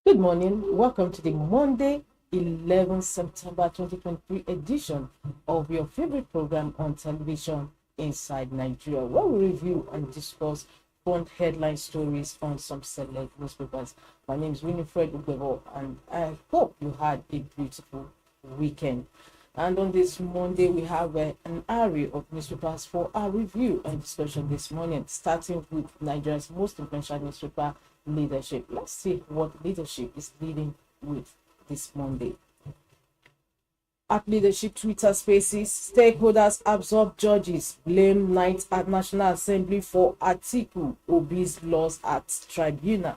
Good morning. Welcome to the Monday, 11 September 2023 edition of your favorite program on television, Inside Nigeria, where we review and discuss front headline stories on some select newspapers. My name is Winifred Ubevo, and I hope you had a beautiful weekend. And on this Monday, we have an array of newspapers for our review and discussion this morning, starting with Nigeria's most influential newspaper, Leadership. Let's see what Leadership is leading with this Monday. At Leadership Twitter Spaces, stakeholders absorb judges, blame night at National Assembly for Atiku Obi's loss at tribunal.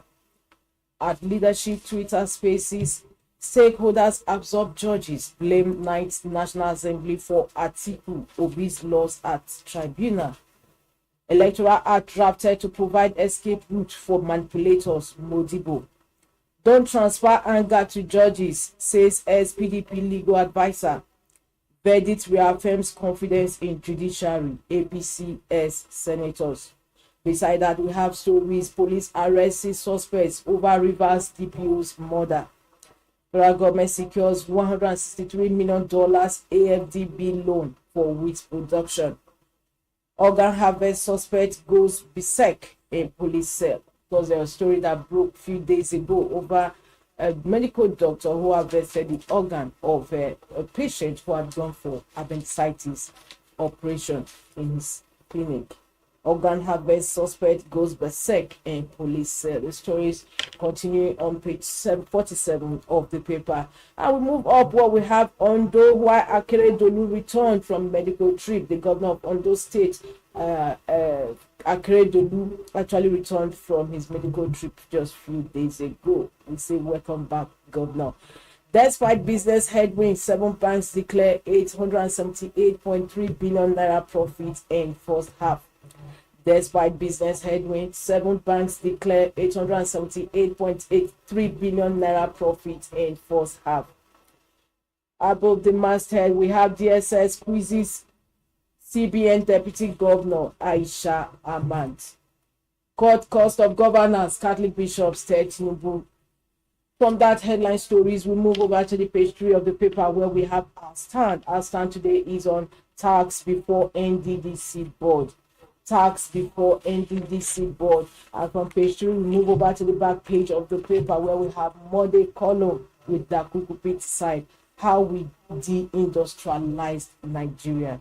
At Leadership Twitter Spaces, stakeholders absorb judges, blame night National Assembly for Atiku Obi's loss at tribunal. Electoral Act drafted to provide escape route for manipulators, Modibo. Don't transfer anger to judges, says SPDP legal advisor. Verdict reaffirms confidence in judiciary, APCS senators. Beside that, we have stories: police arrests suspects over Rivers DPO's murder. Federal government secures $163 million AFDB loan for wheat production. Organ harvest suspect goes berserk in police cell. It was a story that broke a few days ago over a medical doctor who harvested the organ of a patient who had gone for appendicitis operation in his clinic. Organ harvest suspect goes berserk in police cell. The stories continue on page 47 of the paper. And we move up where we have Ondo, why Akeredolu returned from medical trip. The governor of Ondo State, Akeredolu, actually returned from his medical trip just a few days ago. We say, welcome back, governor. Despite business headwinds, 7 banks declare 878.3 billion naira profit in first half. Despite business headwinds, 7 banks declare 878.83 billion naira profit in first half. Above the masthead, we have DSS squeezes CBN Deputy Governor Aisha Ahmad. Court cost of governance, Catholic bishops tell Tinubu. From that headline stories, we move over to the page 3 of the paper where we have our stand. Our stand today is on tax before NDDC board. Tax before NDDC board. And from page 3, we move over to the back page of the paper where we have Monday column with the Kukupit side, how we deindustrialized Nigeria.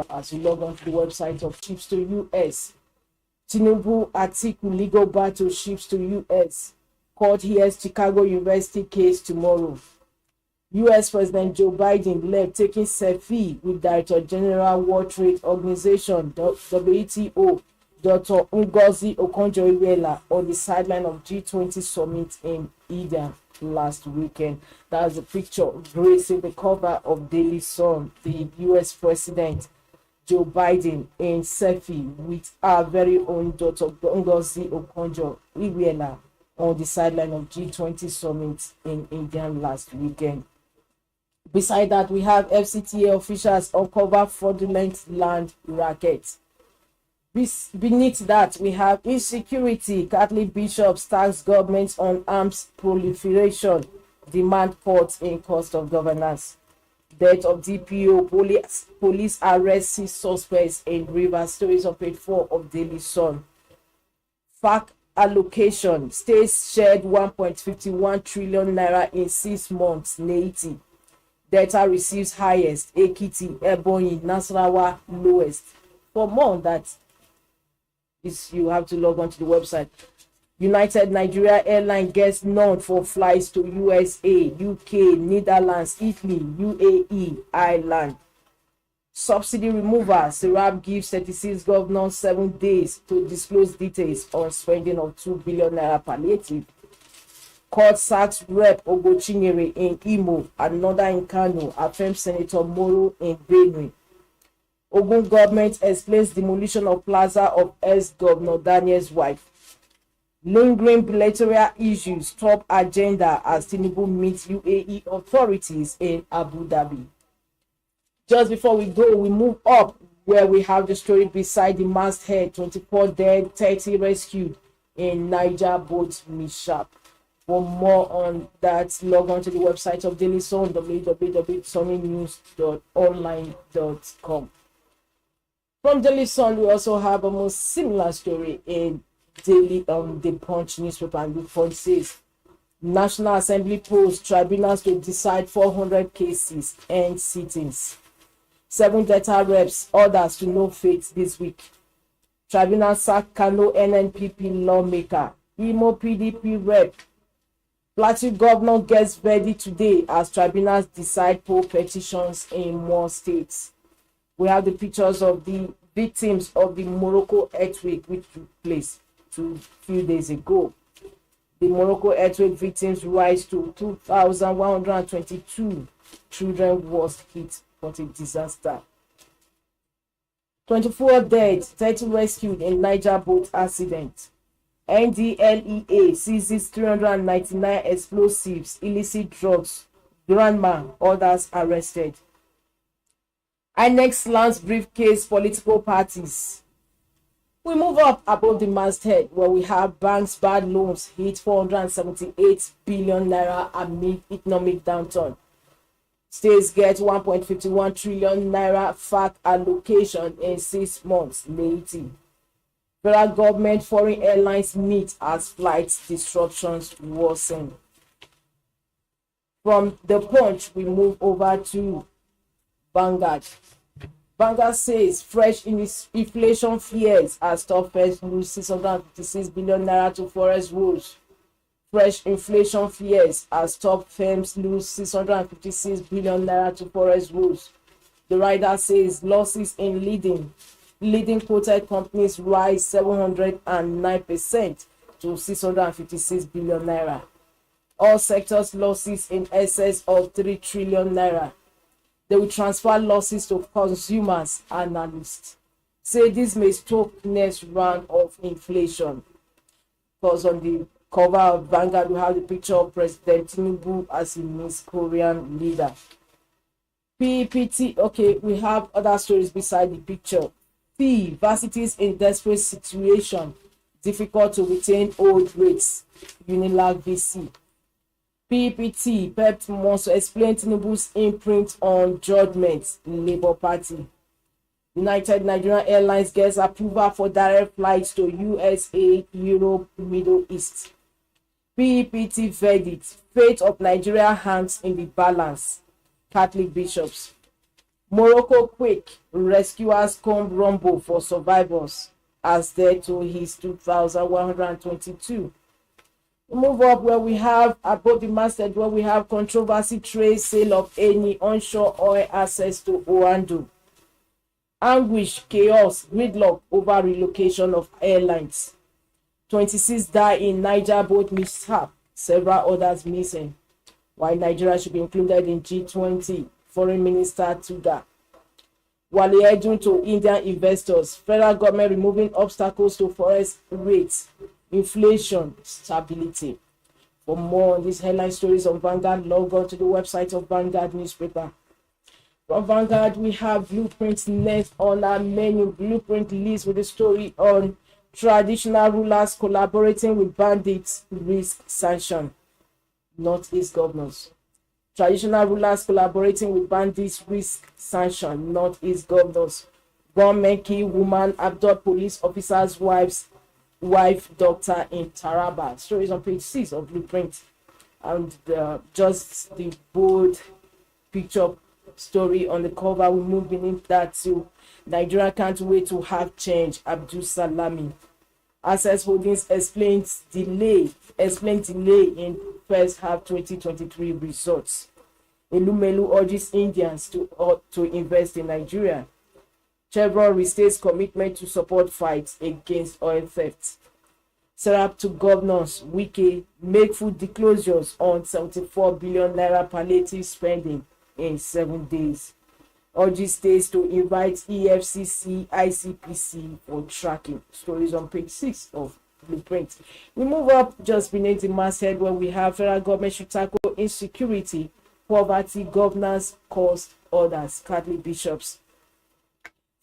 As you log on to the website of Ships to US, Tinubu Atiku legal battle ships to US. Court hears Chicago University case tomorrow. US President Joe Biden left taking selfie with Director General World Trade Organization WTO Dr. Ngozi Okonjo-Iweala on the sideline of G20 summit in Eden last weekend. That's a picture gracing the cover of Daily Sun. The US President Joe Biden in selfie with our very own Dr. Ngozi Okonjo-Iweala on the sideline of G20 summit in India last weekend. Beside that, we have FCTA officials uncover fraudulent land racket. Beneath that, we have insecurity. Catholic bishops tax governments on arms proliferation. Demand courts in cost of governance. Death of DPO. Police arrest 6 suspects in Rivers. Stories on page 4 of Daily Sun. FAC allocation. States shared 1.51 trillion naira in 6 months. Neiti. Delta receives highest. Ekiti, Ebonyi, Nasarawa lowest. For more on that, you have to log on to the website. United Nigeria Airline gets none for flights to USA, UK, Netherlands, Italy, UAE, Ireland. Subsidy remover. Serap gives 36 governors 7 days to disclose details on spending of 2 billion naira palliative. Court sacks Rep Ogochinyere in Imo, another in Kano, affirms Senator Moro in Benue. Ogun government explains demolition of plaza of ex-governor Daniel's wife. Lingering bilateral issues top agenda as Tinubu meets UAE authorities in Abu Dhabi. Just before we go, we move up where we have the story beside the masthead. 24 dead, 30 rescued in Niger boat mishap. For more on that, log on to the website of Daily Sun, www.sunnynews.online.com. From Daily Sun, we also have a most similar story in the Punch newspaper, and the Punch says National Assembly polls tribunals to decide 400 cases and sittings. 7 Delta reps orders to no fate this week. Tribunal sack Kano NNPP lawmaker. Imo PDP rep. Plateau governor gets ready today as tribunals decide poll petitions in more states. We have the pictures of the victims of the Morocco earthquake which took place a few days ago. The Morocco earthquake victims rise to 2,122 children was hit by a disaster. 24 dead, 30 rescued in Niger boat accident. NDLEA seizes 399 explosives, illicit drugs. Grandma, others arrested. INEC slants briefcase political parties. We move up above the masthead where we have banks' bad loans hit 478 billion naira amid economic downturn. States get 1.51 trillion naira FAC allocation in 6 months. Laity. Federal government foreign airlines meet as flight disruptions worsen. From the Punch, we move over to Vanguard. Vanguard says fresh inflation fears as top firms lose 656 billion naira to forest rules. Fresh inflation fears as top firms lose 656 billion naira to forest rules. The rider says losses in leading quoted companies rise 709% to 656 billion naira. All sectors losses in excess of 3 trillion naira. They will transfer losses to consumers, analysts say this may stoke next round of inflation. Because on the cover of Vanguard, we have the picture of President Tinubu as a Miss Korean leader. PPT, okay, we have other stories beside the picture. Varsities in desperate situation, difficult to retain old rates. Unilag VC. PPT, PEP wants to explain Tinubu's imprint on judgments in Labour Party. United Nigerian Airlines gets approval for direct flights to USA, Europe, Middle East. PPT verdict, fate of Nigeria hangs in the balance. Catholic bishops. Morocco quake, rescuers comb rumble for survivors as there to his 2,122. Move up where we have above the masthead where we have controversy trade sale of any onshore oil access to Oando. Anguish, chaos, gridlock over relocation of airlines. 26 die in Niger boat mishap, several others missing. Why Nigeria should be included in G20, Foreign Minister Tuga. Wale Edun to Indian investors, federal government removing obstacles to forex rates, inflation, stability. For more on these headline stories on Vanguard, log on to the website of Vanguard newspaper. From Vanguard, we have Blueprint next on our menu. Blueprint leads with a story on traditional rulers collaborating with bandits, risk sanction. Northeast governors. Traditional rulers collaborating with bandits, risk sanction. Northeast governors. Gunmen kill woman, abduct police officers' wife doctor in Taraba. Stories on page 6 of Blueprint. And just the bold picture story on the cover, we move beneath that to Nigeria can't wait to have change. Abdul Salami. Access Holdings explains delay in first half 2023 results. Elumelu urges Indians to invest in Nigeria. Chevron restates commitment to support fights against oil theft. Serap to governors, Wike make full disclosures on 74 billion naira palliative spending in 7 days. Urges states to invite EFCC, ICPC for tracking. Stories on page 6 of Blueprint. We move up just beneath the masthead where we have federal government should tackle insecurity, poverty, governance, cost orders. Catholic bishops.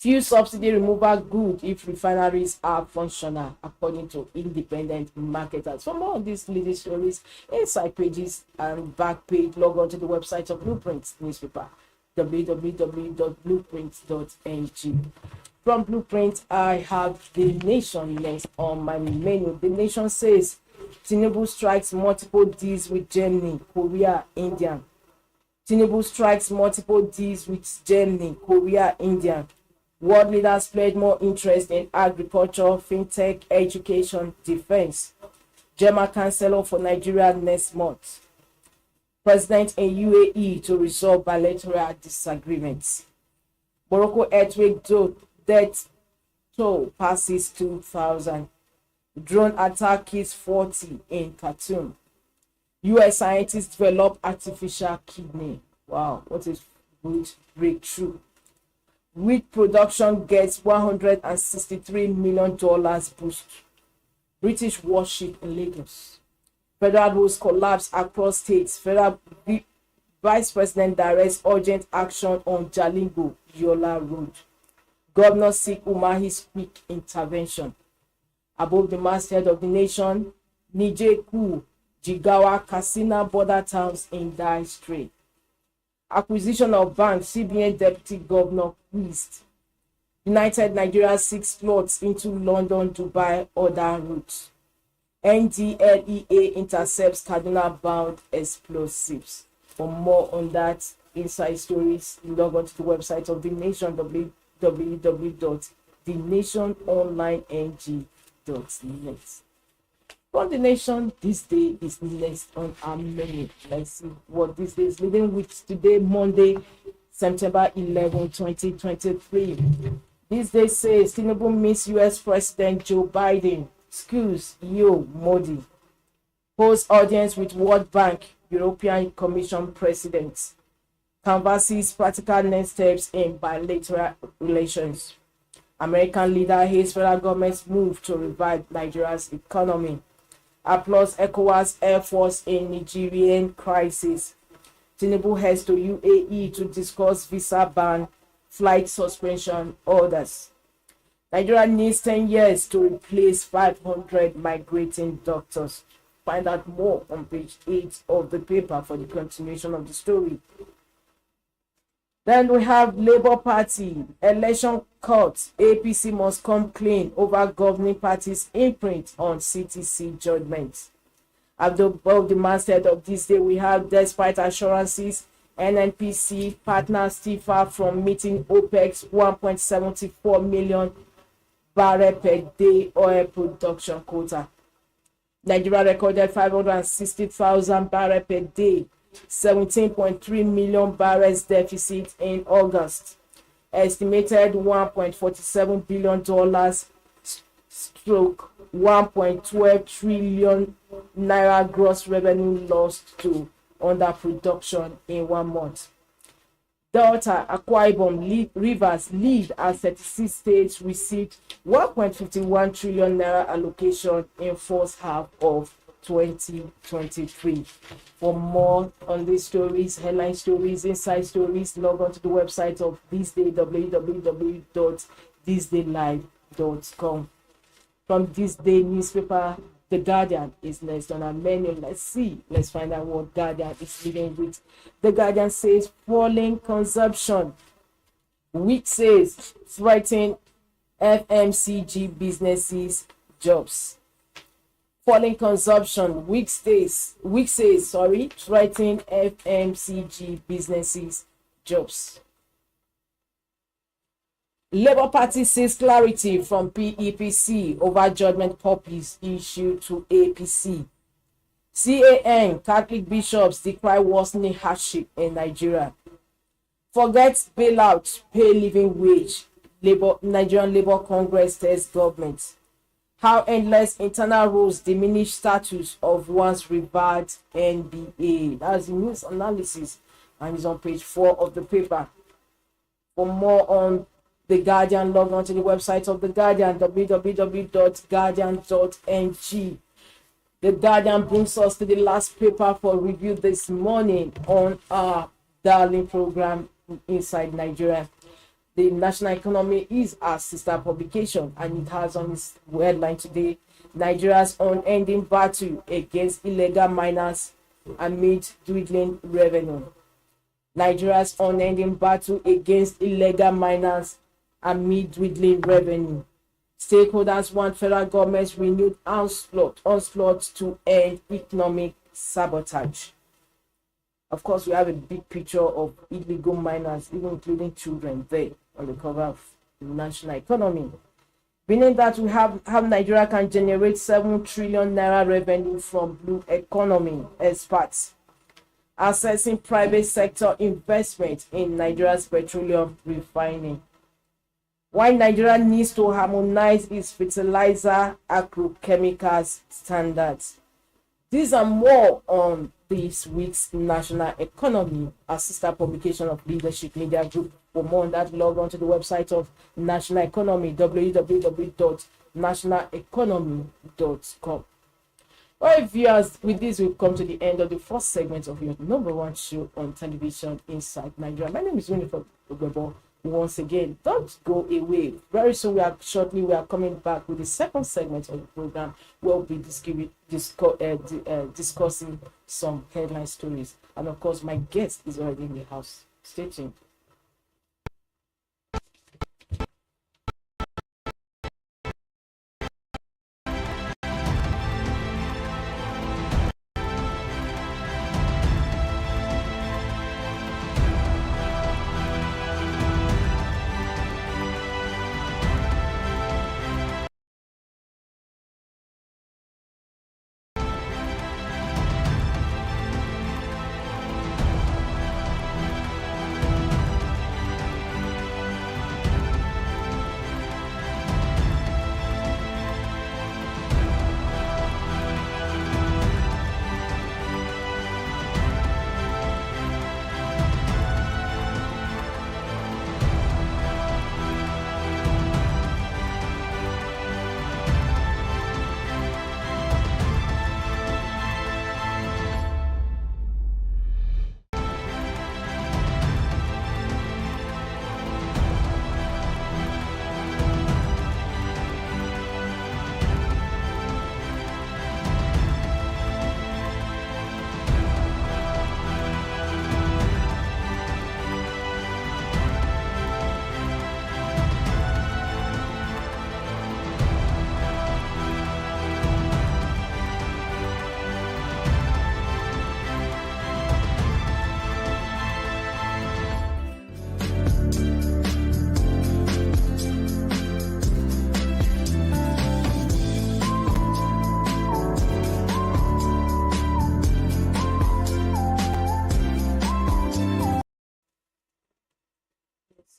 Fuel subsidy removal good if refineries are functional, according to independent marketers. For more of these leading stories, inside pages and back page, log on to the website of Blueprint newspaper, www.blueprint.ng. From Blueprint, I have The Nation next on my menu. The Nation says Tinubu strikes multiple deals with Germany, Korea, India. Tinubu strikes multiple deals with Germany, Korea, India. World leaders pledge more interest in agriculture, fintech, education, defense. German chancellor for Nigeria next month. President in UAE to resolve bilateral disagreements. Morocco earthquake death toll passes 2,000. Drone attack kills 40 in Khartoum. US scientists develop artificial kidney. Wow, what a good breakthrough. Wheat production gets $163 million boost. British warship in Lagos. Federal roads collapse across states. Federal Vice President directs urgent action on Jalingo, Yola Road. Governor seek Umahi's quick intervention. Above the masthead of The Nation, Niger coup, Jigawa, Katsina border towns in dire strait. Acquisition of bank, CBN deputy governor quizzed. United Nigeria 6 slots into London, Dubai, other routes. NDLEA intercepts Kaduna bound explosives. For more on that inside stories, log on to the website of The Nation, www.thenationonlineng.net. From The Nation, this day is next on our menu. Let's see what this day is leading with today, Monday, September 11, 2023. This day says Tinubu meets US President Joe Biden. Schools, Modi. Holds audience with World Bank, European Commission President. Canvasses practical next steps in bilateral relations. American leader hails federal government's move to revive Nigeria's economy. Applauds ECOWAS Air Force in Nigerian crisis. Tinubu heads to UAE to discuss visa ban, flight suspension orders. Nigeria needs 10 years to replace 500 migrating doctors. Find out more on page 8 of the paper for the continuation of the story. Then we have Labour Party, election court, APC must come clean over governing party's imprint on CTC judgment. Above the masthead of this day, we have despite assurances, NNPC partners stiffer from meeting OPEC's 1.74 million barrel per day oil production quota. Nigeria recorded 560,000 barrel per day, 17.3 million barrels deficit in August. Estimated $1.47 billion stroke 1.12 trillion naira gross revenue lost to underproduction in 1 month. Delta, Akwa Ibom, Rivers lead as 36 states received 1.51 trillion naira allocation in first half of 2023. For more on these stories, headline stories, inside stories, log on to the website of THISDAY, www.thisdaylive.com. From THISDAY newspaper, The Guardian is next on our menu. Let's find out what Guardian is leading with. The Guardian says falling consumption. Week says threaten FMCG businesses jobs. Falling consumption. Week says threaten FMCG businesses jobs. Labour Party seeks clarity from PEPC over judgment copies issued to APC. CAN Catholic bishops decry worsening hardship in Nigeria. Forget bailout, pay living wage. Nigerian Labour Congress tells government. How endless internal rules diminish status of once revered NBA. That's the news analysis, and it's on page 4 of the paper. For more on The Guardian, log on to the website of The Guardian, www.guardian.ng. The Guardian brings us to the last paper for review this morning on our darling program, Inside Nigeria. The National Economy is our sister publication, and it has on its headline today, Nigeria's unending battle against illegal miners amid dwindling revenue. Nigeria's unending battle against illegal miners amid dwindling revenue. Stakeholders want federal government's renewed onslaught to end economic sabotage. Of course, we have a big picture of illegal miners, even including children, there on the cover of the National Economy. Meaning that we have how Nigeria can generate 7 trillion naira revenue from blue economy. Experts assessing private sector investment in Nigeria's petroleum refining. Why Nigeria needs to harmonize its fertilizer agrochemicals standards. These are more on this week's National Economy, a sister publication of Leadership Media Group. For more on that, log on to the website of National Economy, www.nationaleconomy.com. All right, viewers, with this, we've come to the end of the first segment of your number one show on television, Inside Nigeria. My name is Winifred Ogwebo. Once again, don't go away. Very soon, we are coming back with the second segment of the program. We'll be discussing some headline stories, and of course, my guest is already in the house. Stay tuned.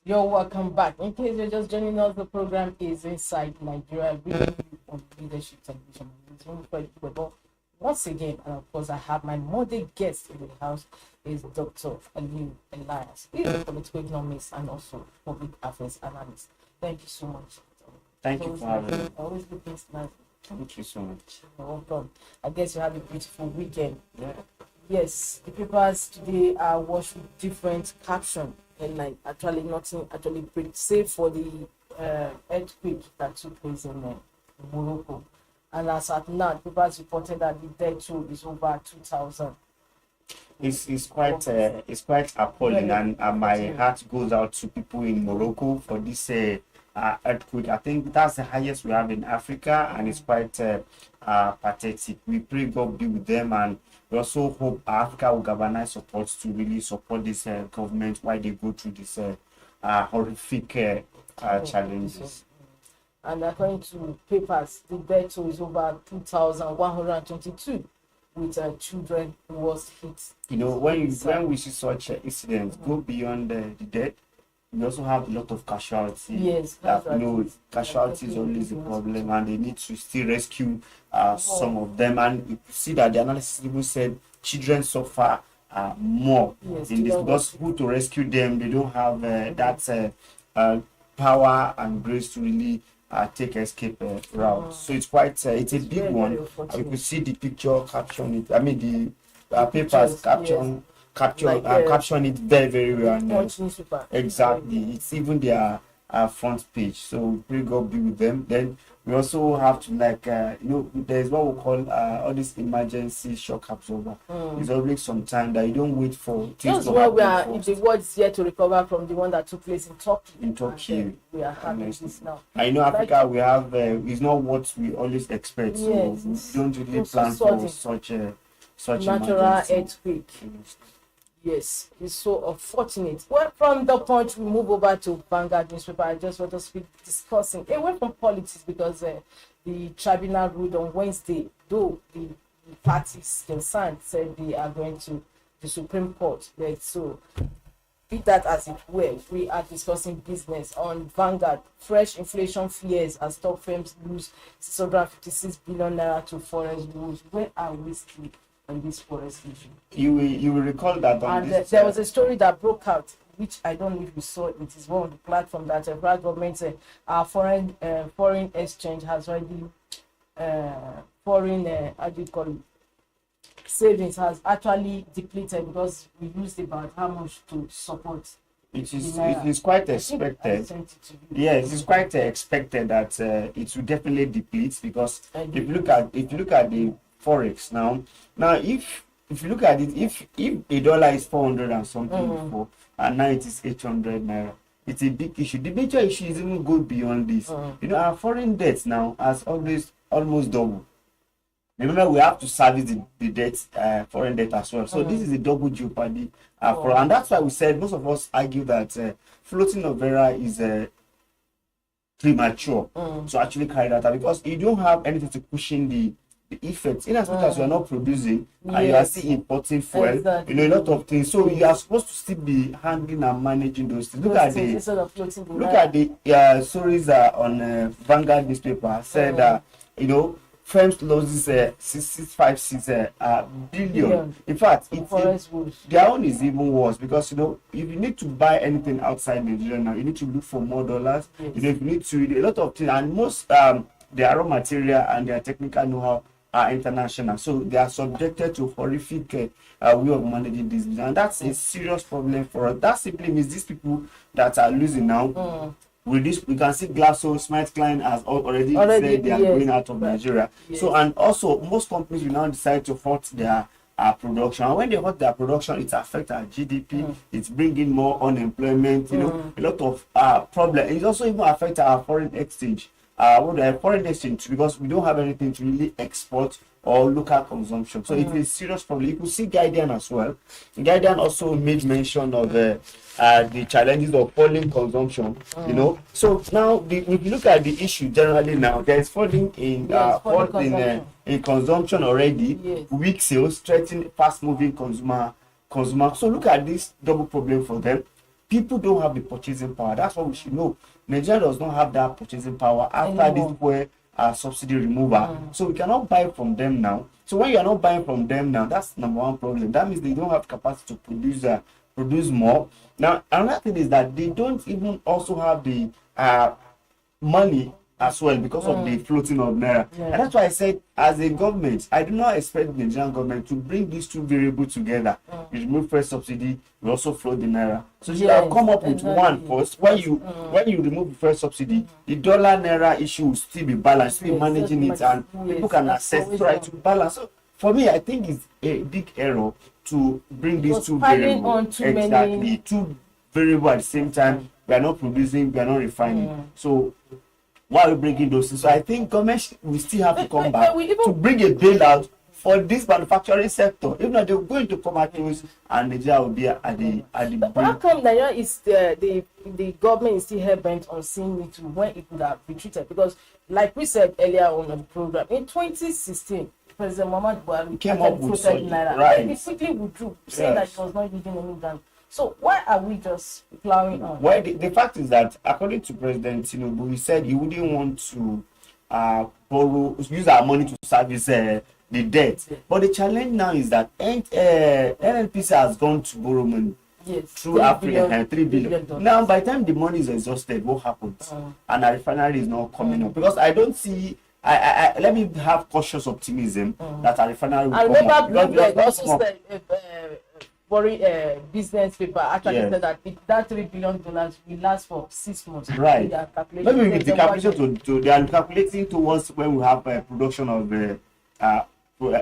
You're welcome back. In case you're just joining us, the program is Inside Nigeria, really on Leadership Television. Once again, and of course, I have my Monday guest in the house is Dr. Aliu Elias. He's a political economist and also public affairs analyst. Thank you so much. Thank you for having me. Always looking nice. Thank you so much. You're welcome. I guess you had a beautiful weekend. Yeah. Yes, the papers today are washed with different caption and like actually nothing actually pretty save for the earthquake that took place in Morocco. And as at now, the papers reported that the death toll is over 2,000. It's quite appalling, and my heart goes out to people in Morocco for this earthquake. I think that's the highest we have in Africa, and it's quite pathetic. We pray God be with them, and we also hope Africa will galvanize support to really support this government while they go through this horrific challenges. And according to papers, the death toll is over 2,122, with children who was hit. You know, when we see such incidents go beyond the death, we also have a lot of casualties. Yes, that casualties is always a problem, and they need to still rescue some of them. And you see that the analysis even said children suffer more in this, because who to rescue them? They don't have that power and grace to really take escape route. So it's quite it's a big one. You could see the picture caption it. I mean the papers caption it very well. Exactly, it's even their front page. So we pray God be with them. Then we also have to there's what we call all this emergency shock absorber. It's always some time that you don't wait for things to happen. If the world is yet to recover from the one that took place in Turkey. We are having this now. I know Africa we have it's not what we always expect. Yes, so we don't really plan for such natural earthquake. Yes, it's so unfortunate. Well, from the point we move over to Vanguard newspaper, I just want us to be discussing away from politics, because the tribunal ruled on Wednesday, though the parties concerned said they are going to the Supreme Court. Right? So, be that as it were, we are discussing business on Vanguard. Fresh inflation fears as top firms lose 656 billion naira to forest rules. Where are we still on this forest issue? You will recall that there was a story that broke out, which I don't know if you saw. It is one of the platforms that the federal government our foreign exchange has already savings has actually depleted, because we used about how much to support. It is quite expected. Yes, it's quite expected that it will definitely deplete, because if you look at the forex now if you look at it, if a dollar is 400 and something before, and now it is 800 naira, it's a big issue. The major issue is even go beyond this. You know, our foreign debt now has always almost doubled. Remember, we have to service the debt, foreign debt as well. So this is a double jeopardy and that's why we said, most of us argue that floating of Vera is premature to actually carry that out, because you don't have anything to cushion the effects. In as much as you are not producing and you are still importing fuel, a lot of things. So you are supposed to still be handling and managing those things. Look at the stories on Vanguard newspaper said that firms loses 656 billion. In fact, their own is even worse, because if you need to buy anything outside Nigeria now, you need to look for more dollars. If you need to a lot of things, and most their raw material and their technical know-how are international, so they are subjected to horrific way of managing this business, and that's a serious problem for us. That simply means these people that are losing now. With this, we can see GlaxoSmithKline has already said they are going out of Nigeria. So, and also most companies will now decide to halt their production. And when they halt their production, it affects our GDP. It's bringing more unemployment. A lot of problems. It also even affects our foreign exchange. Foreign exchange, because we don't have anything to really export or local consumption. So it's a serious problem. You could see Guardian as well. Guardian also made mention of the challenges of falling consumption. So now if you look at the issue generally now, there is falling in in consumption already. Weak sales, threatening fast-moving consumer. So look at this double problem for them. People don't have the purchasing power. That's what we should know. Nigeria does not have that purchasing power after this where subsidy removal. So we cannot buy from them now. So when you are not buying from them now, that's number one problem. That means they don't have capacity to produce more. Now, another thing is that they don't even also have the money as well because of the floating of naira. And that's why I said, as a government, I do not expect the Nigerian government to bring these two variables together. You remove first subsidy, you also float the naira. So you have come up with one first. When you remove the first subsidy, the dollar naira issue will still be balanced, still be managing it, and people can access to balance. So for me, I think it's a big error to bring these two variables two variables at the same time. We are not producing, we are not refining. So why are we bringing those things? So I think government will still have to come back to bring a bailout for this manufacturing sector. If not, they're going to come at us and Nigeria will be at the But how come Nigeria is the government is still hell bent on seeing it when it could have retreated? Because like we said earlier on the program, in 2016, President Muhammad Buhari came up with naira. Right. He quickly withdrew, saying that it was not using any gun. So why are we just plowing on? Well, the fact is that according to President Tinubu, he said he wouldn't want to use our money to service the debt. But the challenge now is that NNPC has gone to borrow money through Africa, 3 billion. Now, by the time the money is exhausted, what happens? And a refinery is not coming up. Because I don't see, let me have cautious optimism that a refinery will come up. Business paper actually said that that $3 billion will last for 6 months. Right. Maybe with the calculation they are calculating towards when we have production of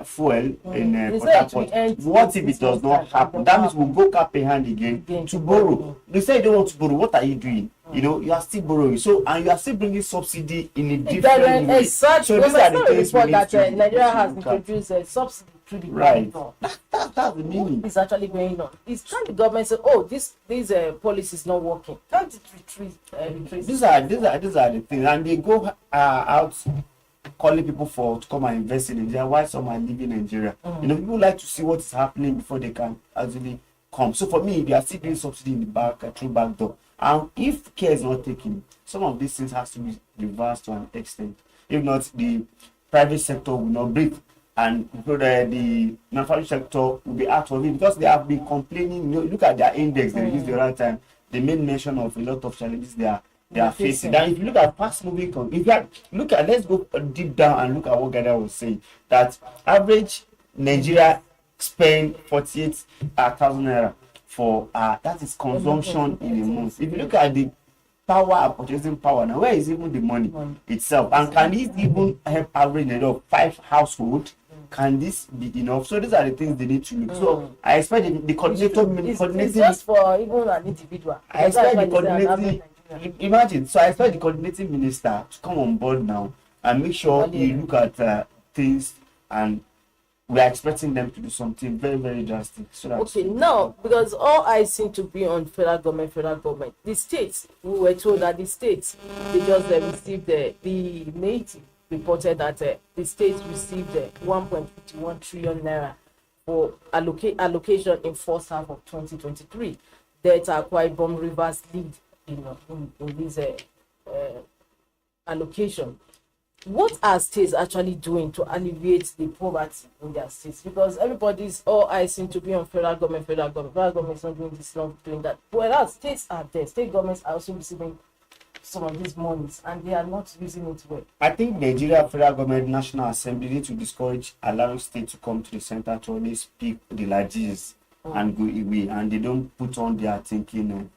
fuel in Port Harcourt. What if it does not happen? That means we'll go cap in hand again to borrow. They say they don't want to borrow. What are you doing? You know, you are still borrowing. So, and you are still bringing subsidy in a different way. So these are the things we need to Nigeria has introduced a subsidy through the right. That's the meaning. It's actually going on. It's trying the government say, oh, these policy is not working. Can't it retreat? These are the things, and they go out calling people to come and invest in Nigeria. Why some are leaving Nigeria? You know, people like to see what is happening before they can actually come. So for me, they are still doing subsidy in the back through back door. And if care is not taken, some of these things has to be reversed to an extent. If not, the private sector will not breathe, and the manufacturing sector will be out of it because they have been complaining. You know, look at their index they released the other time. They made mention of a lot of challenges they are facing. And if you look at fast moving, let's go deep down and look at what Gada was saying. That average Nigeria spend 48,000 naira for that is consumption in a month. If you look at the purchasing power now, where is even the money itself? And can this even help average of 5 households? Can this be enough? So these are the things they need to look. So I expect the coordinating. It's just for even an individual. I expect the coordinating. Imagine. So I expect the coordinating minister to come on board now and make sure he look at things, and we are expecting them to do something very, very drastic. So that's now, because all eyes seem to be on federal government. The states, we were told that the states, they just received the native reported that the states received 1.51 trillion naira for allocation in first half of 2023. Delta, Akwa Ibom, Rivers lead in this allocation. What are states actually doing to alleviate the poverty in their states? Because everybody's all eyes seem to be on federal government. Federal government is not doing this, not doing that. Whereas states are there. State governments are also receiving some of these monies and they are not using it well. I think Nigeria federal government, National Assembly need to discourage allowing states to come to the center to only speak the largesse and go away, and they don't put on their thinking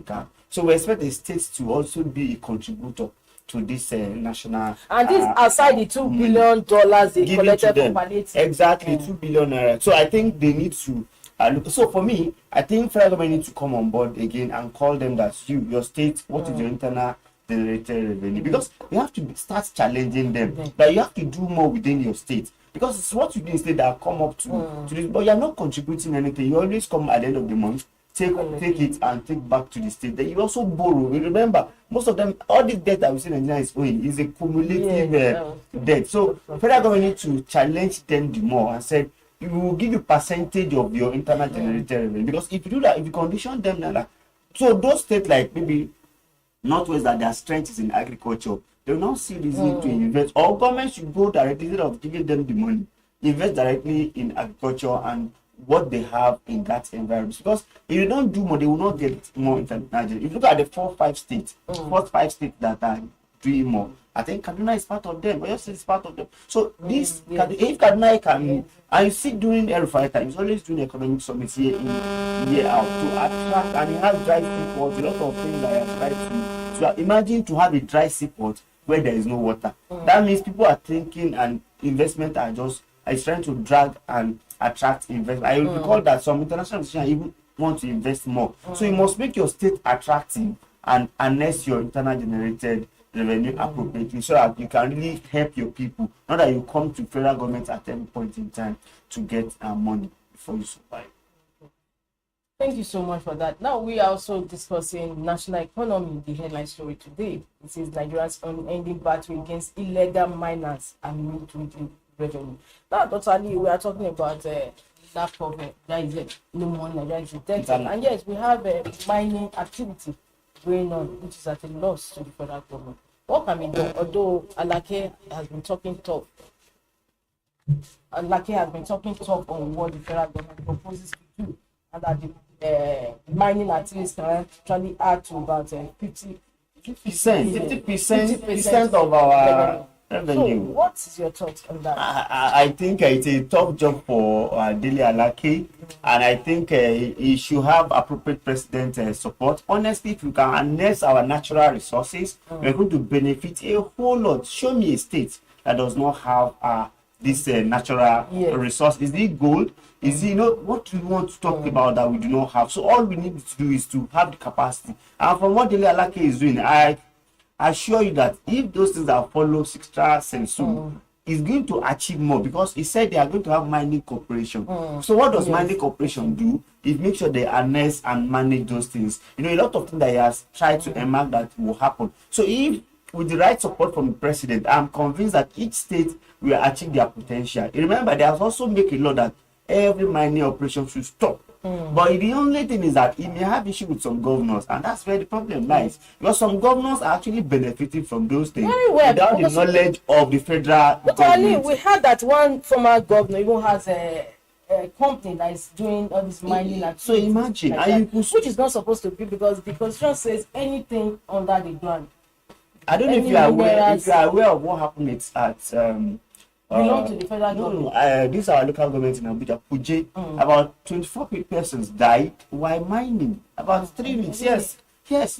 cap. So we expect the states to also be a contributor to this national, and this aside the $2 billion they collected from palliative. Exactly, 2 billion naira. So I think they need to look. So for me, I think federal government need to come on board again and call them that your state, what is your internal generated revenue? Because you have to start challenging them. That you have to do more within your state. Because it's what you do instead that come up to this, but you're not contributing anything. You always come at the end of the month, take it and take back to the state. Then you also borrow. Remember, most of them, all this debt that we see in Nigeria is owing is a cumulative debt. So federal government need to challenge them the more and say, we will give you percentage of your internal generated revenue. Because if you do that, if you condition them like that, so those states like maybe Northwest that their strength is in agriculture, they will not see reason to invest. Or government should go directly, instead of giving them the money, invest directly in agriculture and what they have in that environment. Because if you don't do more, they will not get more international. If you look at the first 5 states that are doing more. I think Kaduna is part of them. Oyo State is part of them. So this, if Kaduna can, and you see during El-Rufai time, he's always doing economic summits year in, year out to attract, and he has dry seaport, a lot of things that he has tried to. So imagine to have a dry seaport where there is no water. That means people are thinking and investment are just, is trying to drag and attract investment. I recall that some international institutions even want to invest more. So you must make your state attractive and harness your internal generated revenue appropriately so that you can really help your people. Not that you come to federal government at any point in time to get money before you survive. Thank you so much for that. Now we are also discussing national economy, the headline story today. It says Nigeria's unending battle against illegal miners and dwindling revenue. Now, Dr. Ali, we are talking about lack of there is no more Nigerian indebted. And yes, we have a mining activity going on, which is at a loss to the federal government. What can be done? Although Alake has been talking tough. Alake has been talking tough on what the federal government proposes to do, and that the mining activities can actually add to about 50% of our revenue. So, what is your thoughts on that? I think it's a tough job for Dele Alake, and I think he should have appropriate president support. Honestly, if you can harness our natural resources, we're going to benefit a whole lot. Show me a state that does not have this natural resource. Is it gold? Is it, what do we want to talk about that we do not have? So all we need to do is to have the capacity. And from what Dele Alake is doing, I assure you that if those things that follow Sixtra Sensu, is going to achieve more, because he said they are going to have mining corporation. So what does mining corporation do? It makes sure they harness and manage those things. A lot of things that he has tried to enact that will happen. So if with the right support from the president, I'm convinced that each state will achieve their potential. Remember, they have also made a law that every mining operation should stop. But the only thing is that he may have issue with some governors, and that's where the problem lies. Because some governors are actually benefiting from those things without the knowledge of the federal government. We heard that one former governor even has a company that is doing all this mining activities. So imagine, which is not supposed to be, because the constitution says anything under the ground. I don't know if you are aware of what happened at belong to the federal government. This is our local government in Abuja, Kuje. About 24 persons died while mining. About 3 weeks. Yes.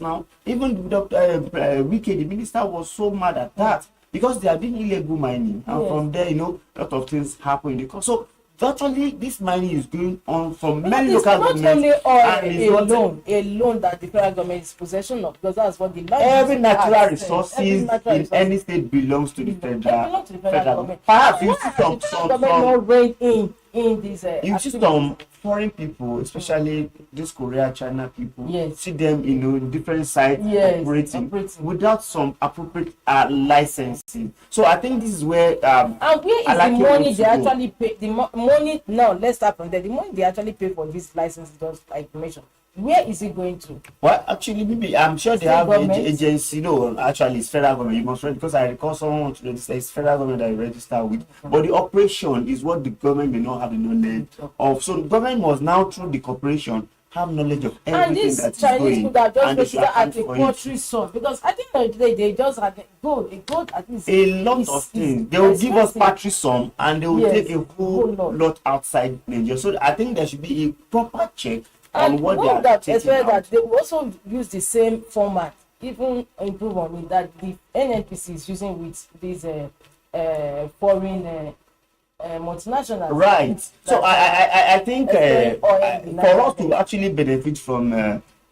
Now, even Dr. Wike, the minister, was so mad at that because they are doing illegal mining, and from there, a lot of things happen in the course. So virtually, this mining is going on from many local governments. Not only a loan that the federal government is possession of, because that's what the land. Every natural resources in any state belongs to the federal government. Perhaps you see some not rein in these. You see some foreign people, especially these Korea, China people. See them, in different sites operating without some appropriate licensing. So I think this is where and where is the money they actually pay? The money now. Let's start from there. The money they actually pay for this license, just like you mentioned. Where is it going to? Well, actually, maybe I'm sure they have agency. Actually, it's federal government. You must register, because I recall someone wants to register. It's federal government that you register with. But the operation is what the government may not have the knowledge of. So the government must now, through the corporation, have knowledge of everything that is going. And these Chinese people that just register at the poultry sum, because at the end of the day, they just have gold at least. A lot of things. They will give us poultry sum, and they will take a whole lot outside Nigeria. So I think there should be a proper check. And what they are that they will also use the same format, even improve on it, that the NNPC is using with these foreign multinationals. Right. So I think for us to actually benefit from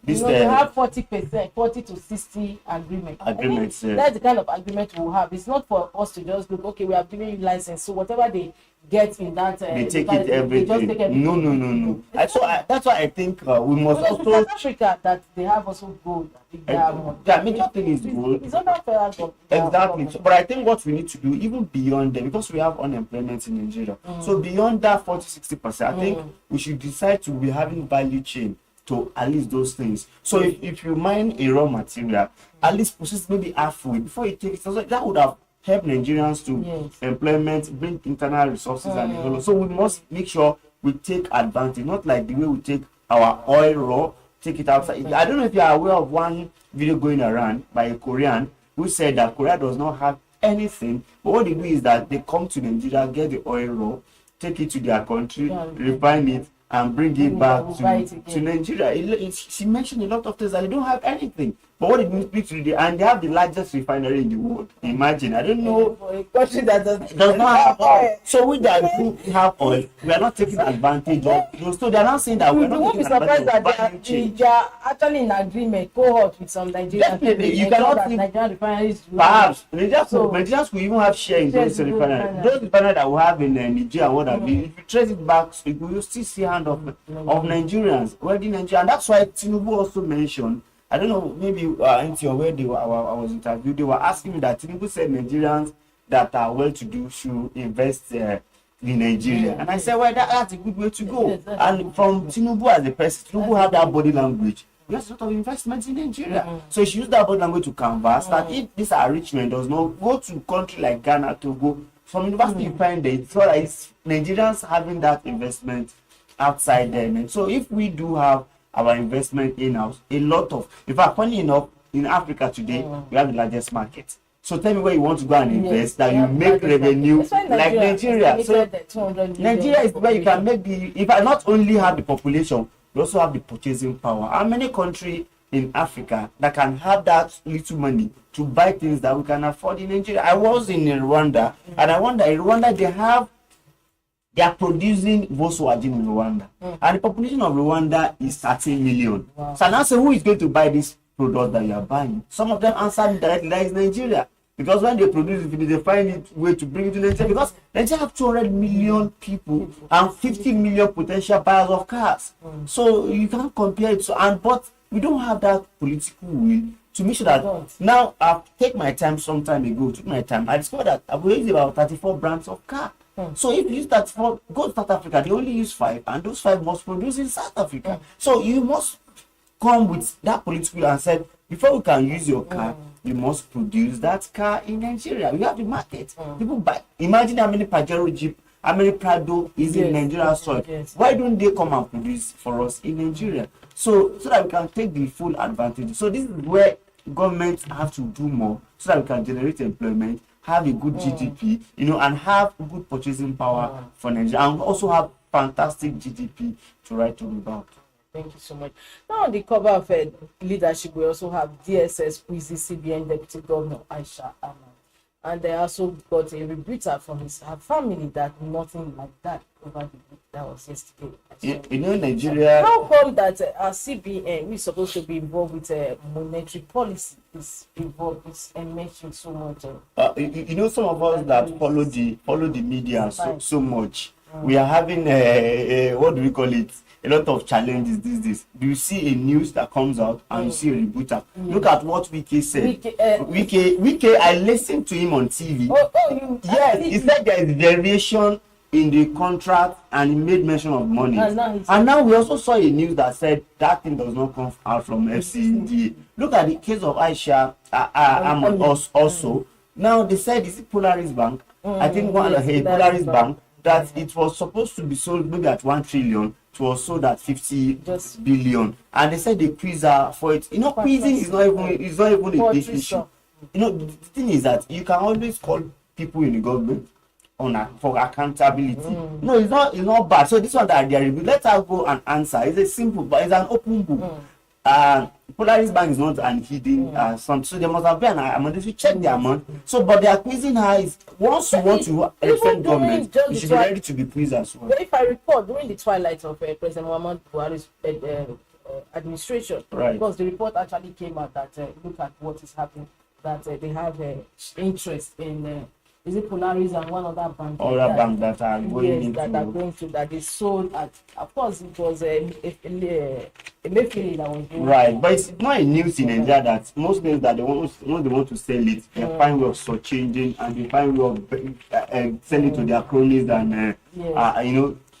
this, we have 40%, 40 to 60 agreements. That's the kind of agreement we'll have. It's not for us to just look, okay, we are giving you license, so whatever they get in that, they take it everything. They just take everything. No. That's why I think we must also. South Africa, that they have also gold. The major thing is gold. It's not fair. Exactly. But I think what we need to do, even beyond them, because we have unemployment in Nigeria, so beyond that 40-60%, I think we should decide to be having value chain to at least those things. So if you mine a raw material, at least process maybe halfway before you take it. So that would have helped Nigerians to employment, bring internal resources and all. So we must make sure we take advantage, not like the way we take our oil raw, take it outside. I don't know if you are aware of one video going around by a Korean who said that Korea does not have anything. But what they do is that they come to Nigeria, get the oil raw, take it to their country, refine it, and bring it back to Nigeria. She mentioned a lot of things that they don't have anything. But what did we speak today? And they have the largest refinery in the world. Imagine, I don't know. A country that does not have oil. So we that we have oil, we are not taking advantage of. So they are not saying that we are not taking advantage of. They are actually in agreement, cohort with some Nigerian. Definitely, you cannot think Nigerian refineries. Perhaps Nigerians will even have share in those refineries. Those refineries that we have in Nigeria, what have you? If you trace it back, you will still see hand of Nigerians working in Nigeria, and that's why Tinubu also mentioned. I don't know, maybe into where they were, I was interviewed, they were asking me that Tinubu said Nigerians that are well-to-do should invest in Nigeria. And I said, well, that's a good way to go. And from Tinubu as a person, Tinubu have that body language. There's a lot of investments in Nigeria. So she used that body language to canvas that if this enrichment does not go to a country like Ghana, Togo, from university you find it, so that it's Nigerians having that investment outside them. And so if we do have our investment in-house, a lot of, in fact, funny enough, in Africa today, we have the largest market. So tell me where you want to go and invest that you make revenue like Nigeria. So Nigeria is where you can make if I not only have the population, you also have the purchasing power. How many countries in Africa that can have that little money to buy things that we can afford in Nigeria? I was in Rwanda, and I wonder, in Rwanda they are producing Volkswagen in Rwanda. And the population of Rwanda is 13 million. Wow. So now say, who is going to buy this product that you are buying? Some of them answer me directly, that is Nigeria. Because when they produce it, they find it way to bring it to Nigeria. Because Nigeria have 200 million people and 50 million potential buyers of cars. So you can't compare it. But we don't have that political will to make sure that now I've taken my time some time ago, I discovered that I've used about 34 brands of car. So if you use that for go to South Africa, they only use 5, and those 5 must produce in South Africa. So you must come with that political and said, before we can use your car, you must produce that car in Nigeria. We have the market. People buy. Imagine how many Pajero Jeep, how many Prado is in Nigeria soil. Why don't they come and produce for us in Nigeria? So that we can take the full advantage. So this is where governments have to do more so that we can generate employment, have a good GDP, and have good purchasing power for Nigeria, and also have fantastic GDP to write home about. Thank you so much. Now, on the cover of leadership, we also have DSS, who is the CBN Deputy Governor, Aisha Ahmad. And they also got a rebuttal from her family that nothing like that over the week that was yesterday. Nigeria. How come that our CBN, we're supposed to be involved with monetary policy, is involved with and mentioned so much? Some of us that follow the media so much, we are having what do we call it? A lot of challenges these days. Do you see a news that comes out and you see a rebuttal? Look at what Wike said. Wike, I listened to him on TV. Yes, he said there is variation in the contract and he made mention of money. And now we also saw a news that said that thing does not come out from FCNDA. Look at the case of Aisha Ahmad also. Now they said, is it Polaris Bank? I think Polaris Bank, that it was supposed to be sold maybe at 1 trillion. It was sold at 50 billion, and they said they quiz her for it. Quizzing is not even a big issue. The thing is that you can always call people in the government for accountability. No, it's not bad. So this one that they are reviewing, let her go and answer. It's a simple, but it's an open book. Polaris Bank is not an hidden so they must have been an amount. If you check the amount, but they are quizzing her. Is once you want to represent government, you should be ready to be quizzed as well. If I recall, during the twilight of President Muhammad Buhari's administration, because the report actually came out that look at what is happening, that they have interest in. Is it Polaris and one other bank? Other bank that are going that they sold at. Of course, it was a Mayfield that was doing. Right, but it's not a news in Nigeria that most things that they want to sell it, they find way of changing and they find way of selling to their cronies and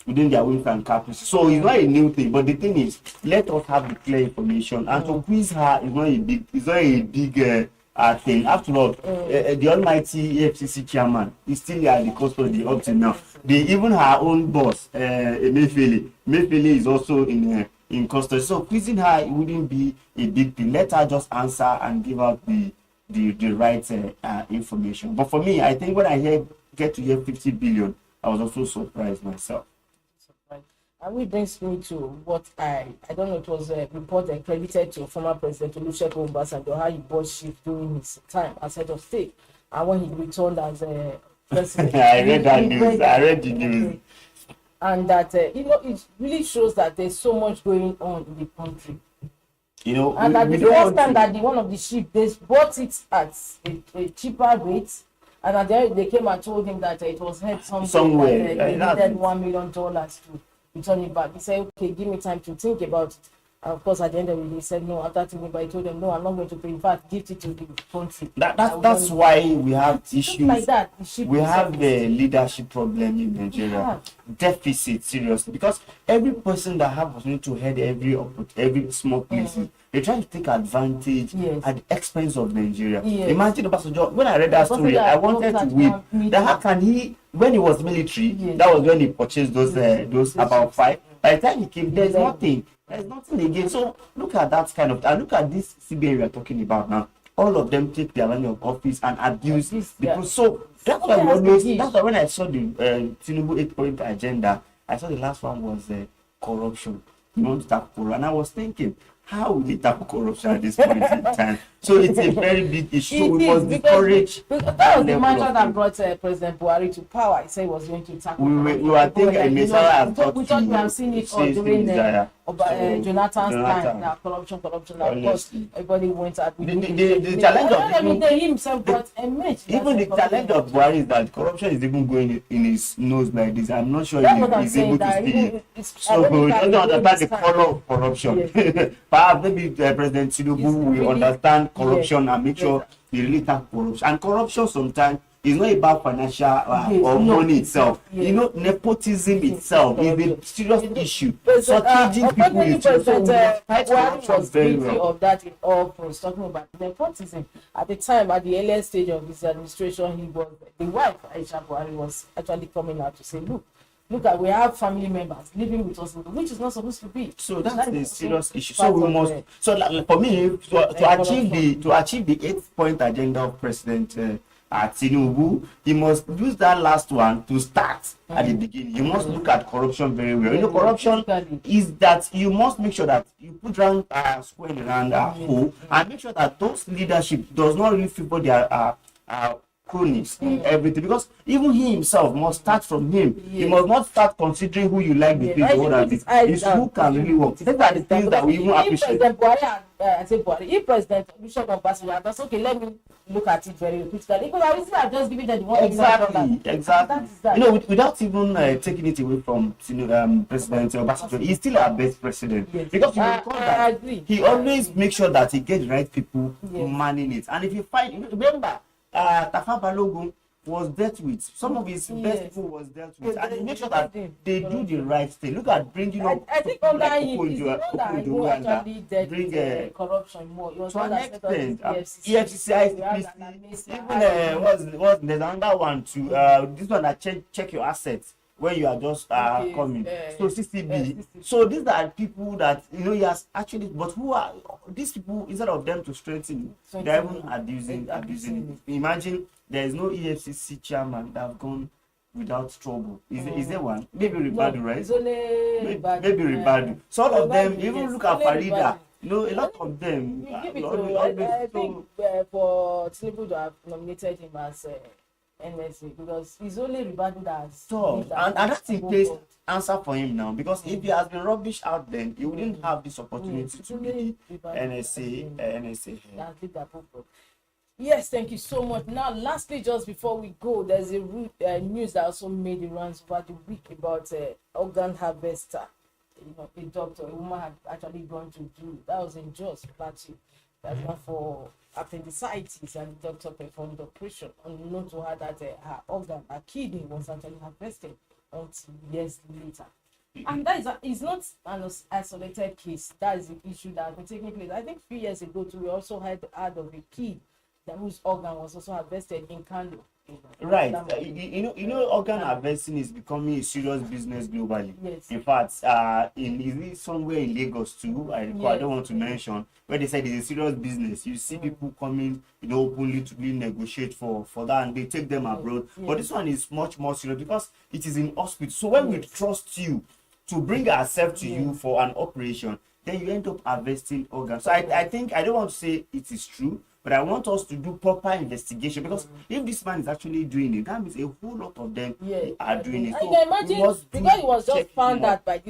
within their whims and caprices. So it's not a new thing, but the thing is, let us have the clear information and to quiz her is not a big thing. After all, the almighty FCC chairman is still at the custody up to now. Even her own boss, Mayfield is also in custody. So quizzing her, it wouldn't be a big thing. Let her just answer and give out the the right information. But for me, I think when I get to hear 50 billion, I was also surprised myself. And which brings me to what I don't know, it was a report credited to former President Olusegun Obasanjo, how he bought shit during his time as head of state, and when he returned as a president. I read that news. I read the news. And that it really shows that there's so much going on in the country. And that the first time that one of the ship, they bought it at a cheaper rate, and at the end they came and told him that it was held somewhere. They needed $1 million to return it back. He said, okay, give me time to think about it. And of course, at the end of it, he said no. After thinking about it, he told them, no, I'm not going to pay. In fact, gift it to the country. That's why we have issues. Like that. We have the leadership problem in Nigeria. Deficit, seriously. Because every person that have opportunity to head every small places, they try to take advantage at the expense of Nigeria. Imagine Obasanjo. When I read that story, I wanted to weep. That how can he, when he was military, that was when he purchased those about 5. By the time he came, there's nothing. There's nothing again. So look at that kind of, and look at this CBN we are talking about now. All of them take their line of office and abuse people. So that's why when I saw the Tinubu 8-point agenda, I saw the last one was corruption. You want to tackle, and I was thinking, how will they tackle corruption at this point in time? So it's a very big issue. We must discourage. That was the mantra that brought President Buhari to power. He said he was going to tackle. We were thinking we thought we have seen it during Jonathan's time. Now corruption. Now, of course, everybody went at the challenge of he himself got a match. Even the challenge of Buhari is that corruption is even going in his nose like this. I'm not sure he's able to see it. So he doesn't understand the color of corruption. Perhaps maybe President Tinubu will understand corruption and make sure they really tackle corruption. And corruption sometimes is not about financial or money itself. Nepotism itself is a serious issue. Shortchanging people is was guilty of that in all fronts, talking about nepotism. At the time, at the earliest stage of his administration, the wife, Aisha Buhari, was actually coming out to say, look at, we have family members living with us, which is not supposed to be. So that's a serious issue. So we must. For me, to achieve the 8-point agenda of President Tinubu, he must use that last one to start at the beginning. You must look at corruption very well. Corruption is that you must make sure that you put round square around a hole and make sure that those leadership does not really favor their cronies in everything, because even he himself must start from him. He must not start considering who you like the things it's who can really work. These are the things that we even appreciate. If President Olusegun Obasanjo, that's okay, let me look at it very critically, because I was just giving them the one exactly. Without even taking it away from President Obasanjo, he's still our best president, because he always makes sure that he gets the right people manning it. And if you find, remember, Tafa Balogun was dealt with. Some of his best people was dealt with, and he make sure that they do the right thing. Look at bringing up. I think under him, he's not that who actually dealt with corruption more. It was to an extent, EFCC, even there's another one too. This one that check your assets when you are just coming. So CCB. So these are people that he has actually. But who are these people? Instead of them to strengthen, they're even abusing. Imagine there is no EFCC chairman that have gone without trouble. Is there one? Maybe Ribadu, right? It's only maybe Ribadu. So all of them, even look at Farida. A lot of them. I think for Tinubu to have nominated him as NSA, because he's only Ribadu that has. And that's in place answer for him now, because if he has been rubbish out then, he wouldn't have this opportunity to be NSA. Yes, thank you so much. Now, lastly, just before we go, there's a news that also made the rounds over the week about organ harvester. A doctor, a woman had actually gone to do that was in Jos Plateau. That's not for appendicitis, and the doctor performed the operation. Unknown to her that her organ, her kidney, was actually harvested until years later. And that is not an isolated case. That is an issue that has been taking place. I think a few years ago too, we also heard of a kid whose organ was also harvested in Kano. Right. You know, organ harvesting is becoming a serious business globally. Yes. In fact, is it somewhere in Lagos too? I recall, I don't want to mention, where they said it's a serious business. You see people coming, openly to really negotiate for that, and they take them abroad. But this one is much more serious because it is in hospital. So when we trust you to bring ourselves to you for an operation, then you end up harvesting organs. So I think, I don't want to say it is true, but I want us to do proper investigation, because if this man is actually doing it, that means a whole lot of them are doing it. So So you can imagine, because it was just found out by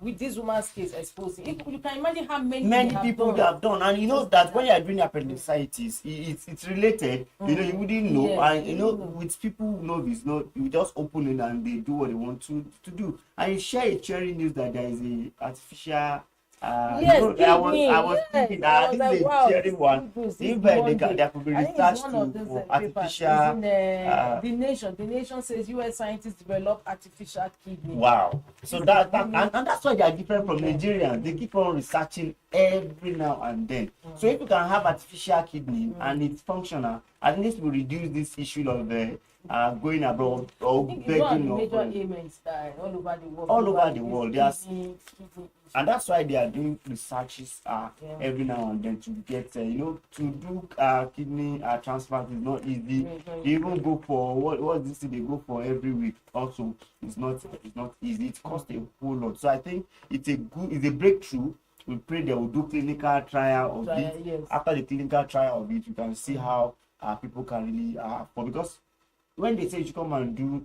with this woman's case exposing. You can imagine how many people they have done, and you know that when you are doing appendicitis, it's related. You wouldn't know, and with people who know this, you just open it and they do what they want to do, and you share a cheering news that there is a artificial. I was thinking that this is a cheering one. If there could be research for artificial. The nation says U.S. scientists develop artificial kidney. Wow! So and that's why they are different from Nigerians. They keep on researching every now and then. So if you can have artificial kidney and it's functional, at least we reduce this issue of going abroad or begging. Major ailments all over the world. All over the world, yes. And that's why they are doing researches every now and then to get to do kidney transplant is not easy. They even go for what this thing they go for every week. Also, it's not easy. It costs a whole lot. So I think it's a breakthrough. We pray they will do clinical trial of it. Yes. After the clinical trial of it, you can see how people can really because when they say you come and do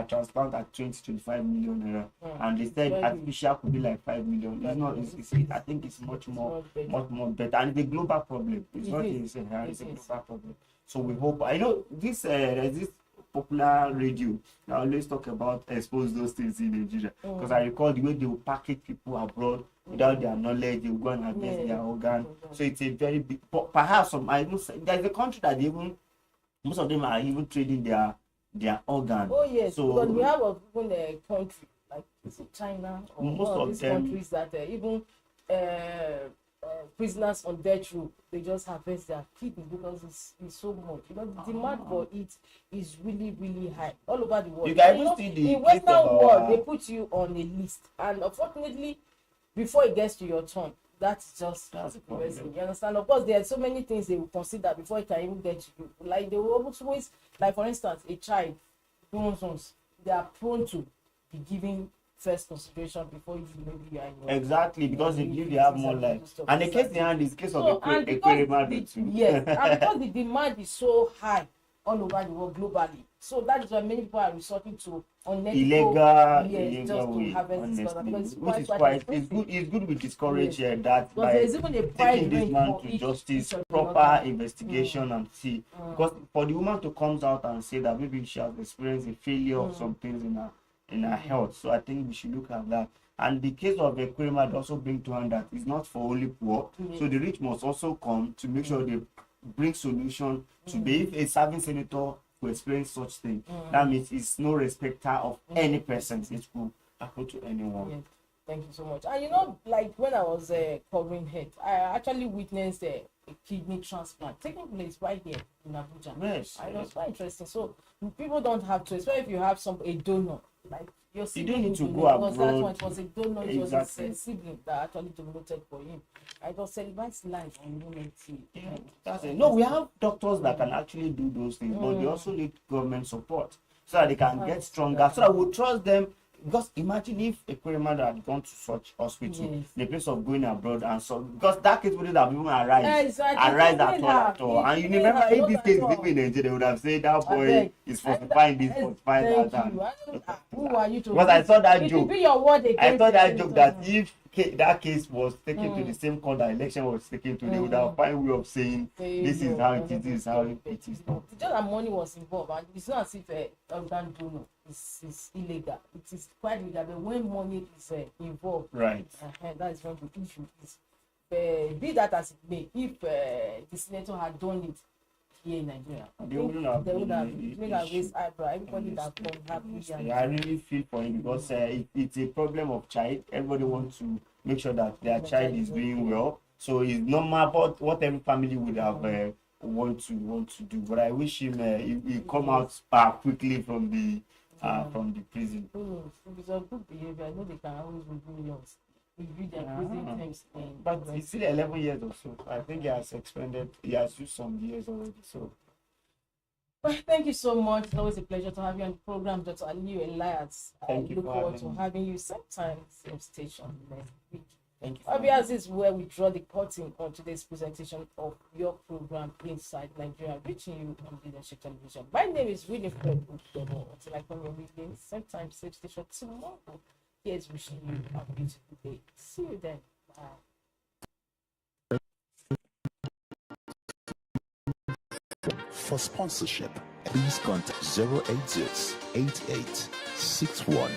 transplant at 20-25 million naira, and they said artificial could be like 5 million. It's not. I think it's much more better, and it's a global problem. It's not it's a global problem. So we hope. I know this. There's this popular radio that always talk about expose those things in Nigeria, because I recall the way they will package people abroad without their knowledge. They will go and harvest their organ. So it's a very big. Perhaps there's a country that most of them are even trading their organ. Oh yes, so, because we have even a country like China or most of these countries that even prisoners on death row, they just harvest their kidney because it's so much. The demand for it is really, really high all over the world. You guys see the in Western world, they put you on a list, and unfortunately, before it gets to your turn, that's the problem. You understand? Of course, there are so many things they will consider before it can even get to you. Like they will always, like for instance, a child, they are prone to be given first consideration before you are in. Exactly, because they believe they have more life. And the case in hand is case of a too. Yes, and because the demand is so high all over the world globally, so that is why many people are resorting to illegal way, which is quite it's good we discourage that by taking this man to justice, proper investigation and see, because for the woman to come out and say that maybe she has experienced a failure of some things in her health, so I think we should look at that. And the case of a Kurema also bring to hand that it's not for only poor, so the rich must also come to make sure they bring solution to be. If a serving senator who experience such thing, that means it's no respecter of any person. It could happen to anyone. Yes. Thank you so much. And like when I was covering head, I actually witnessed a kidney transplant taking place right here in Abuja. Yes. It was quite interesting. So people don't have to, especially if you have a donor, like your sibling. You don't need to go abroad. Because that one, it was a donor, it was a sibling that actually donated for him. I just celebrate life on humanity. Yeah, that's it. No, we have doctors that can actually do those things, but they also need government support so that they can get stronger. So that we trust them. Because imagine if a Kurema had gone to such hospital, in the place of going abroad, and so because that case wouldn't have even arise at all. And you remember if this case is even in Nigeria, they would have said that boy is falsifying this, falsifying that. Who are you to? Because I saw that joke. I saw that joke that if that case was taken to the same court that election was taken to, they would have found way of saying this is how it is, this is how it is. Just that money was involved, and it's not as if organ donor is illegal. It is quite legal, but when money is involved, right? That is one of the issues. Be that as it may, if the senator had done it here in Nigeria, they would have made a raise eyebrow. Everybody that comes happy. I really feel for him because it's a problem of child. Everybody wants to make sure that their child is doing well. So it's normal about what every family would have want to do. But I wish him he come out back quickly from the prison. If it's a good behavior, I know they can always review their prison terms. But it's still 11 years or so. I think he has expended. He has used some years already. So. Well, thank you so much. It's always a pleasure to have you on the program, Dr. Aliyu Elias. Thank you look for forward to having me. having you sometime, same station next week. Thank you. Obviously, this is where we draw the curtain on today's presentation of your program, Inside Nigeria, reaching you on Leadership Television. My name is Winifred Udomo. Until I come your way again, same time, same station tomorrow. Here's wishing you a beautiful day. See you then. Bye. For sponsorship, please contact 080 8861